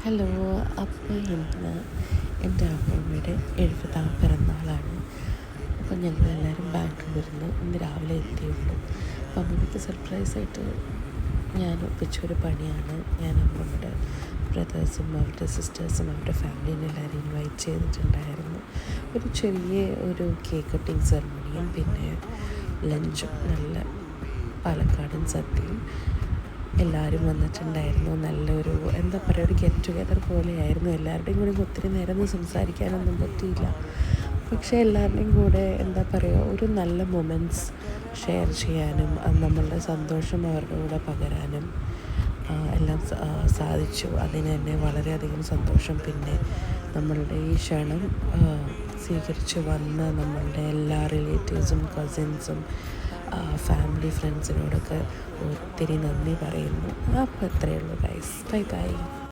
Hello. അപ്പോൾ ഇന്ന് എൻ്റെ അമ്മൂമ്മയുടെ 70ാം പിറന്നാളാണ്. അപ്പോൾ ഞങ്ങളെല്ലാവരും ബാംഗ്ലൂരിൽ നിന്ന് ഇന്ന് രാവിലെ എത്തിയുള്ളൂ. അപ്പോൾ അമ്മൂമ്മയ്ക്ക് സർപ്രൈസായിട്ട് ഞാൻ ഒപ്പിച്ചൊരു പണിയാണ്. ഞാൻ അമ്മൂമ്മയുടെ ബ്രദേഴ്സും അവരുടെ സിസ്റ്റേഴ്സും അവരുടെ ഫാമിലീനെ എല്ലാവരും ഇൻവൈറ്റ് ചെയ്തിട്ടുണ്ടായിരുന്നു. ഒരു ചെറിയ കേക്ക് കട്ടിങ് സെറമണിയും പിന്നെ ലഞ്ചും നല്ല പാലക്കാടൻ സദ്യയും എല്ലാവരും വന്നിട്ടുണ്ടായിരുന്നു. നല്ലൊരു എന്താ പറയുക, ഒരു ഗെറ്റ് ടുഗെദർ പോലെയായിരുന്നു. എല്ലാവരുടെയും കൂടെ ഒത്തിരി നേരം സംസാരിക്കാനൊന്നും പറ്റിയില്ല. പക്ഷേ എല്ലാവരുടെയും കൂടെ എന്താ പറയുക, ഒരു നല്ല മൊമെൻറ്റ്സ് ഷെയർ ചെയ്യാനും നമ്മളുടെ സന്തോഷം അവരുടെ കൂടെ പകരാനും എല്ലാം സാധിച്ചു. അതിന് തന്നെ വളരെയധികം സന്തോഷം. പിന്നെ നമ്മളുടെ ഈ ക്ഷണം സ്വീകരിച്ച് വന്ന നമ്മളുടെ എല്ലാ റിലേറ്റീവ്സും കസിൻസും ഫാമിലി ഫ്രണ്ട്സിനോടൊക്കെ ഒത്തിരി നന്ദി പറയുന്നു. അപ്പോൾ അത്രയേ ഉള്ളൂ ഗൈസ്. Bye bye.